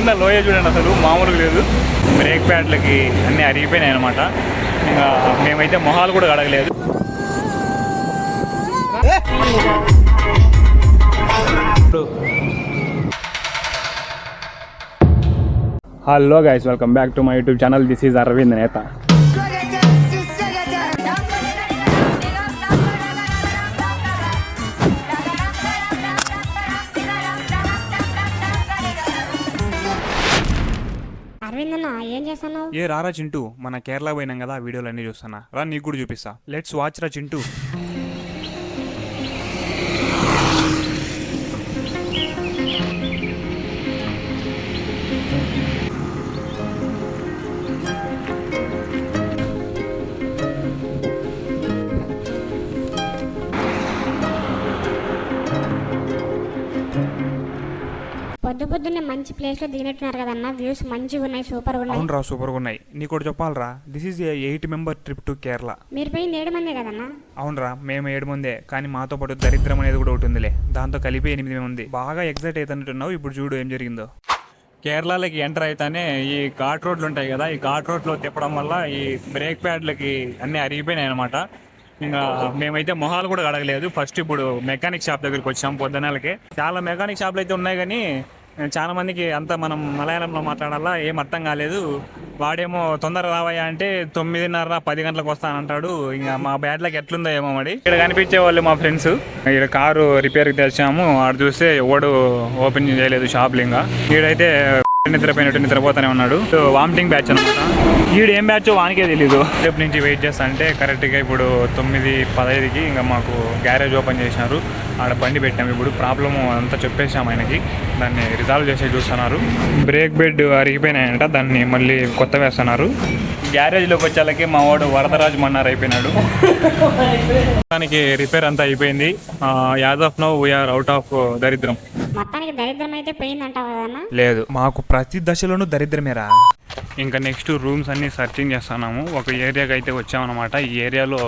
కింద లోయ చూడండి, అసలు మామూలుగా లేదు. బ్రేక్ ప్యాడ్లకి అన్నీ అరిగిపోయినాయి అనమాట. ఇంకా మేమైతే మొహాలు కూడా కడగలేదు. Hello guys, welcome back to my YouTube channel. This is Aravind Netha. ఏ రారా చింటూ, మన కేరళ పోయినాం కదా, ఆ వీడియోలు అన్నీ చూస్తున్నా రా, నీకు కూడా చూపిస్తా. లెట్స్ వాచ్ రా చింటూ. పొద్దున్నే మంచి ప్లేస్ లో దిగినట్టున్నారు కదన్న. వ్యూస్ మంచిగా ఉన్నాయి, సూపర్ ఉన్నాయి. అవునరా, సూపర్ గా ఉన్నాయి. నీకు కూడా చెప్పాలరా, this is 8 member trip to Kerala. మీరు పోయింది 7 మందే కదన్నా? అవునరా, మేము 7 మందే, కానీ మాతో పాటు దరిద్రం అనేది కూడా ఒకటి ఉందిలే, దాంతో కలిపి 8 మంది. బాగా ఎగ్జైట్ అవుతున్నట్టున్నావు. ఇప్పుడు చూడు ఏం జరిగిందో. కేరళకి ఎంటర్ అయితేనే ఈ ఘాట్ రోడ్లు ఉంటాయి కదా, ఈ ఘాట్ రోడ్లో తిప్పడం వల్ల ఈ బ్రేక్ ప్యాడ్లకి అన్నీ అరిగిపోయినాయి అనమాట. ఇంకా మేమైతే మొహాలు కూడా కడగలేదు. ఫస్ట్ ఇప్పుడు మెకానిక్ షాప్ దగ్గరికి వచ్చాం పొద్దున్నలకి. చాలా మెకానిక్ షాప్లు అయితే ఉన్నాయి, కానీ చాలా మందికి అంతా మనం మలయాళంలో మాట్లాడాలా, ఏం అర్థం కాలేదు. వాడేమో తొందర రావయ్యా అంటే 9:30 10 గంటలకు వస్తానంటాడు. ఇంకా మా బ్యాడ్లకి ఎట్లుందో ఏమో మరి. ఇక్కడ కనిపించే వాళ్ళు మా ఫ్రెండ్స్. ఇక్కడ కారు రిపేర్కి తెచ్చాము. ఆడ చూస్తే ఎవడు ఓపెన్ చేయలేదు షాప్లు. ఇంకా ఈడైతే నిద్రపోతానే ఉన్నాడు. వామిటింగ్ బ్యాచ్ అనమాట. ఈడు ఏం బ్యాచ్ వానికే తెలీదు. రేపు నుంచి వెయిట్ చేస్తా అంటే కరెక్ట్గా ఇప్పుడు 9:15కి ఇంకా మాకు గ్యారేజ్ ఓపెన్ చేసినారు. ఆడ బండి పెట్టాము. ఇప్పుడు ప్రాబ్లమ్ అంతా చెప్పేసాము ఆయనకి, దాన్ని రిజాల్వ్ చేసి చూస్తున్నారు. బ్రేక్ బెడ్ అరిగిపోయినాయంట, దాన్ని మళ్ళీ కొత్త వేస్తున్నారు. గ్యారేజ్లోకి వచ్చేళ్ళకి మా వాడు వరదరాజు మన్నారు అయిపోయినాడు. దానికి రిపేర్ అంతా అయిపోయింది. As of now we are out of దరిద్రం. మొత్తానికి దరిద్రం అయితే పోయిందంటావా? లేదు, మాకు ప్రతి దశలోనూ దరిద్రమేరా. ఇంకా నెక్స్ట్ రూమ్స్ అన్ని సర్చింగ్ చేస్తున్నాము. ఒక ఏరియాకి అయితే వచ్చామన్నమాట. ఈ ఏరియాలో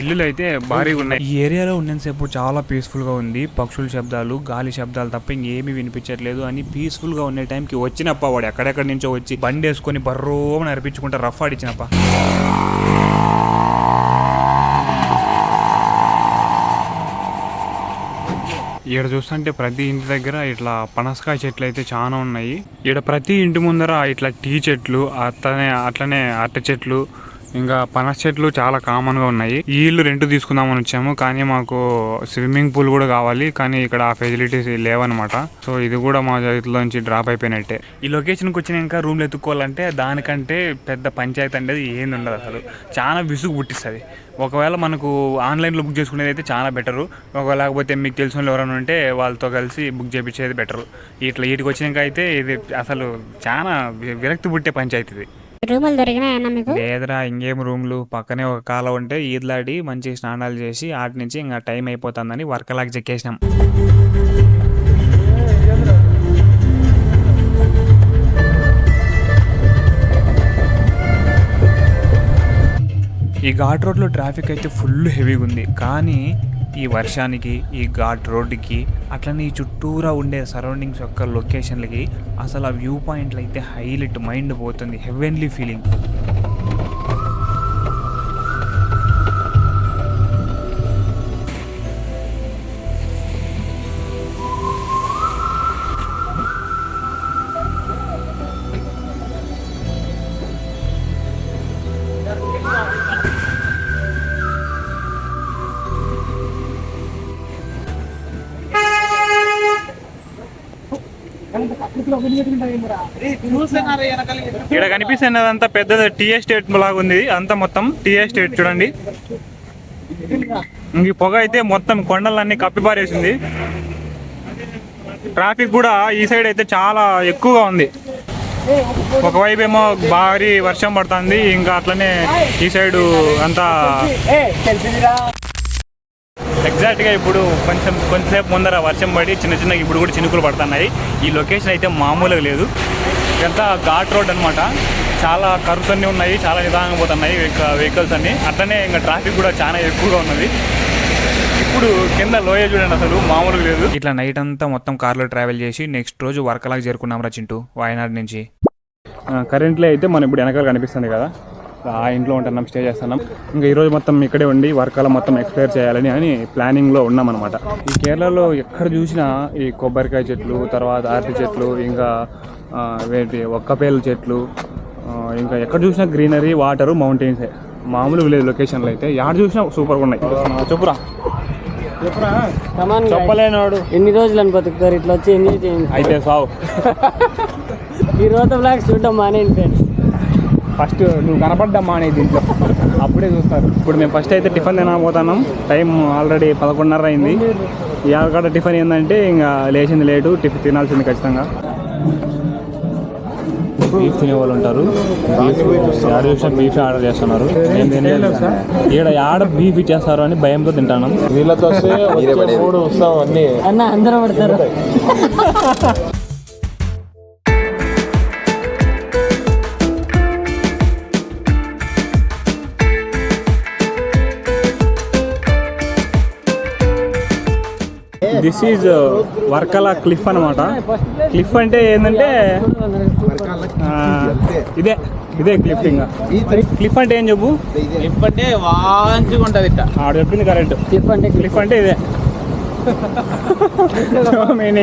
ఇల్లులు అయితే భారీగా ఉన్నాయి. ఈ ఏరియాలో ఉన్నంతసేపు చాలా పీస్ఫుల్గా ఉంది. పక్షుల శబ్దాలు, గాలి శబ్దాలు తప్ప ఇంకేమీ వినిపించట్లేదు. అని పీస్ఫుల్గా ఉండే టైంకి వచ్చినప్ప వాడు ఎక్కడెక్కడి నుంచో వచ్చి బండి వేసుకొని బర్రోమని అర్పించుకుంటే రఫ్ ఆడిచ్చినప్ప. ఇక్కడ చూస్తుంటే ప్రతి ఇంటి దగ్గర ఇట్లా పనసకాయ చెట్లు అయితే చాలా ఉన్నాయి. ఇక్కడ ప్రతి ఇంటి ముందర ఇట్లా టీ చెట్లు, అట్లనే అరటి చెట్లు, ఇంకా పనస చెట్లు చాలా కామన్గా ఉన్నాయి. ఈ ఇల్లు రెంట్ తీసుకుందామని వచ్చాము, కానీ మాకు స్విమ్మింగ్ పూల్ కూడా కావాలి, కానీ ఇక్కడ ఆ ఫెసిలిటీస్ లేవన్నమాట. సో ఇది కూడా మా చేతిలోంచి డ్రాప్ అయిపోయినట్టే. ఈ లొకేషన్కి వచ్చినాక రూమ్లు ఎత్తుక్కోవాలంటే దానికంటే పెద్ద పంచాయతీ అనేది ఏంది ఉండదు. అసలు చాలా విసుగు పుట్టిస్తుంది. ఒకవేళ మనకు ఆన్లైన్లో బుక్ చేసుకునేది అయితే చాలా బెటరు. ఒకవేళ లేకపోతే మీకు తెలిసిన వాళ్ళు ఎవరైనా ఉంటే వాళ్ళతో కలిసి బుక్ చేయించేది బెటరు. ఇట్లా వీటికి వచ్చినాక అయితే ఇది అసలు చాలా విరక్తి పుట్టే పంచాయతీ ఇది. రూములు దొరికినాయన్నా మీకు? లేదురా, ఇంకేం రూమ్లు. పక్కనే ఒక కాలం ఉంటే ఈదలాడి మంచి స్నానాలు చేసి ఆటి నుంచి ఇంకా టైం అయిపోతుందని వర్కలాగా చెక్కేసినాం. ఈ ఘాట్ రోడ్లో ట్రాఫిక్ అయితే ఫుల్ హెవీగా ఉంది, కానీ ఈ వర్షానికి, ఈ ఘాట్ రోడ్డుకి, అట్లనే ఈ చుట్టూరా ఉండే సరౌండింగ్స్ యొక్క లొకేషన్లకి అసలు ఆ వ్యూ పాయింట్లు అయితే హైలైట్, మైండ్ పోతుంది. Heavenly feeling. ఇక్కడ కనిపిస్తున్నదంతా పెద్ద టీ ఎస్టేట్ లాగా ఉంది. అంతా మొత్తం టీ ఎస్టేట్ చూడండి. ఈ పొగ అయితే మొత్తం కొండలన్నీ కప్పిపారేసింది. ట్రాఫిక్ కూడా ఈ సైడ్ అయితే చాలా ఎక్కువగా ఉంది. ఒకవైపు ఏమో భారీ వర్షం పడుతుంది, ఇంకా అట్లనే ఈ సైడు అంతా. ఎగ్జాక్ట్గా ఇప్పుడు కొంచెంసేపు ముందర వర్షం పడి చిన్న ఇప్పుడు కూడా చినుకులు పడుతున్నాయి. ఈ లొకేషన్ అయితే మామూలుగా లేదు. ఇదంతా ఘాట్ రోడ్ అనమాట. చాలా కర్వ్స్ అన్నీ ఉన్నాయి, చాలా నిదానంగా పోతున్నాయి వెహికల్స్ అన్నీ. అట్లనే ఇంకా ట్రాఫిక్ కూడా చాలా ఎక్కువగా ఉన్నది. ఇప్పుడు కింద లోయ చూడండి అసలు మామూలుగా లేదు. ఇట్లా నైట్ అంతా మొత్తం కార్లో ట్రావెల్ చేసి నెక్స్ట్ రోజు వర్కలాగా చేరుకున్నాం రా చింటూ వాయనాడ్ నుంచి. కరెంట్లీ అయితే మనం ఇప్పుడు వెనకాల కనిపిస్తుంది కదా, ఆ ఇంట్లో ఉంటున్నాం, స్టే చేస్తున్నాం. ఇంకా ఈరోజు మొత్తం ఇక్కడే ఉండి వర్కాల మొత్తం ఎక్స్ప్లోర్ చేయాలని అని ప్లానింగ్లో ఉన్నాం అనమాట. ఈ కేరళలో ఎక్కడ చూసినా ఈ కొబ్బరికాయ చెట్లు, తర్వాత అరటి చెట్లు, ఇంకా వేటి ఒక్కపేల చెట్లు, ఇంకా ఎక్కడ చూసినా గ్రీనరీ, వాటరు, మౌంటైన్సే. మామూలు విలేజ్ లొకేషన్లో అయితే ఎక్కడ చూసినా సూపర్గా ఉన్నాయి. చెప్పురా చెప్పలేనాడు ఎన్ని రోజులు అని బతుకుతారు ఇట్లా వచ్చి ఎంజాయ్ చేయండి. అయితే సావు ఈ రోజు బ్లాగ్స్ చూడడం మానేయండి ఫ్రెండ్స్. ఫస్ట్ నువ్వు కనపడ్డామా అనేది దీంట్లో అప్పుడే చూస్తారు. ఇప్పుడు మేము ఫస్ట్ అయితే టిఫిన్ తినకపోతున్నాం. టైం ఆల్రెడీ 11:30 అయింది. ఇవాళ కూడా టిఫిన్ ఏంటంటే ఇంకా లేచింది లేటు, టిఫిన్ తినాల్సింది ఖచ్చితంగా. బీఫ్ తినే వాళ్ళు ఉంటారు, బీఫ్ ఆర్డర్ చేస్తున్నారు. మేము తినలేదు, ఈడ ఆడ బీఫ్ ఇచ్చేస్తారు అని భయంతో తింటాను. వీళ్ళతో అన్న అందరూ పడతారు. దిస్ ఈజ్ వర్కలా క్లిఫ్ అనమాట. క్లిఫ్ అంటే ఏంటంటే ఇదే ఇదే క్లిఫ్. ఇంకా క్లిఫ్ అంటే ఏం చెప్పు? క్లిఫ్ అంటే వాంచిగా ఉంటుంది ఇట్ట. ఆడ చెప్పింది కరెక్ట్. క్లిఫ్ అంటే ఇదే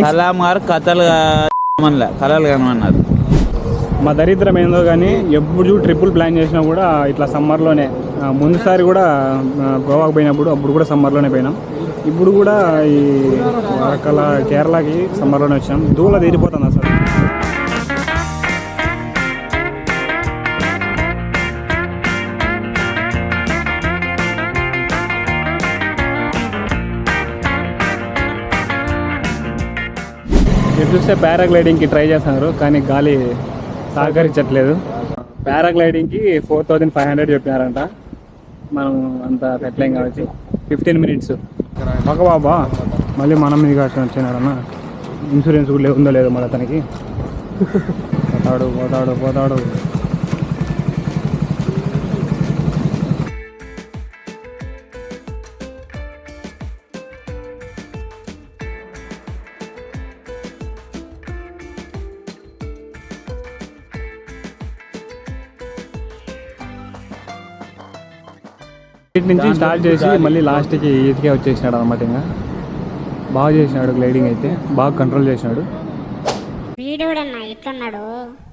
కళామారు కథలు కళలు కనమన్నారు. మా దరిద్రం ఏందో కానీ ఎప్పుడు ట్రిప్పులు ప్లాన్ చేసినా కూడా ఇట్లా సమ్మర్లోనే. ముందుసారి కూడా గోవాకు పోయినప్పుడు అప్పుడు కూడా సమ్మర్లోనే పోయినాం. ఇప్పుడు కూడా ఈ వరకల కేరళకి సమ్మర్లోనే వచ్చాం. దూల తీరిపోతుంది అసలు. మీరు చూస్తే పారాగ్లైడింగ్కి ట్రై చేస్తున్నారు కానీ గాలి సహకరించట్లేదు. పారాగ్లైడింగ్కి 4500 చెప్పినారంట. మనం అంత పెట్టలేం కావచ్చు. 15 minutes. ఒక బాబా మళ్ళీ మనం మీద వచ్చినారన్న. ఇన్సూరెన్స్ కూడా ఉందో లేదో మళ్ళీ అతనికి. పోతాడు. ఇటు నుంచి స్టార్ట్ చేసి మళ్ళీ లాస్ట్కి ఈతికే వచ్చేసినాడు అనమాట. ఇంకా బాగా చేసినాడు గ్లైడింగ్ అయితే, బాగా కంట్రోల్ చేసినాడు.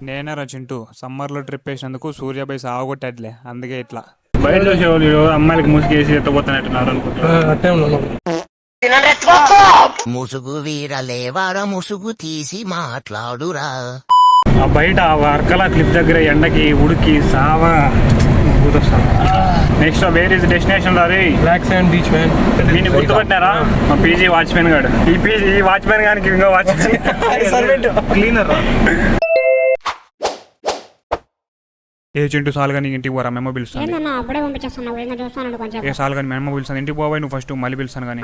నేనే చింటూ సమ్మర్లో ట్రిప్ వేసినందుకు సూర్యాబాయ్ సాగొట్టాడులే, అందుకే ఇట్లా బయట చూసేవాళ్ళు అమ్మాయిలకి ముసుగేసి ఎత్తపోతున్నట్టున్నారు అనుకుంటున్నారు. ముసుగు వీరలేవారా ముసుగు తీసి మాట్లాడురా. ఆ బయట వర్కలా క్లిఫ్ దగ్గర ఎండకి ఉడికి సావా. నెక్స్ట్ వేర్ ఇస్ డెస్టినేషన్ రీ? Black sand beach man. దీన్ని గుర్తుపట్టినారా? మా పీజీ వాచ్మెన్ గాడు. ఈ వాచ్మెన్ గానికి ఇంకో వాచ్మెన్ క్లీనర్. ఏ చింటూ సాల్ కానీ ఇంటికి పోరా, మెమ్మ పిలుస్తాను. ఏ సాల్ కానీ మెమ్మ పిలుస్తాను. ఇంటికి పోవాయి నువ్వు ఫస్ట్, మళ్ళీ పిలుస్తాను కానీ.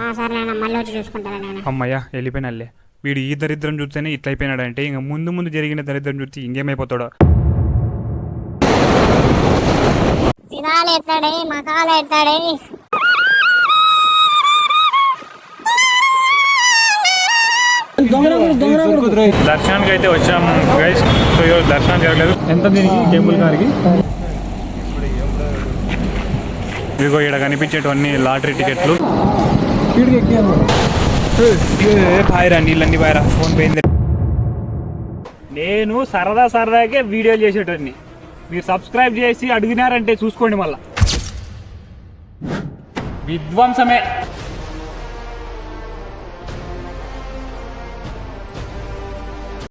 అమ్మయ్యా వెళ్ళిపోయినల్లే. వీడు ఈ దరిద్రం చూస్తేనే ఇట్లా అయిపోయినాడంటే ఇంకా ముందు జరిగిన దరిద్రం చూస్తే ఇంకేమైపోతాడో. దర్శనానికి అయితే వచ్చాం గైస్. సో ఈరోజు దర్శనం జరగలేదు. ఎంత దీనికి కేబుల్ కార్కి? ఇదిగో ఇక్కడ కనిపించేటివన్నీ లాటరీ టికెట్లు. పాయరా నీళ్ళన్నీ పాయరా. ఫోన్ పోయింది. నేను సరదాకే వీడియోలు చేసేటన్ని మీరు సబ్స్క్రైబ్ చేసి అడిగినారంటే చూసుకోండి. మళ్ళా విధ్వంసమే.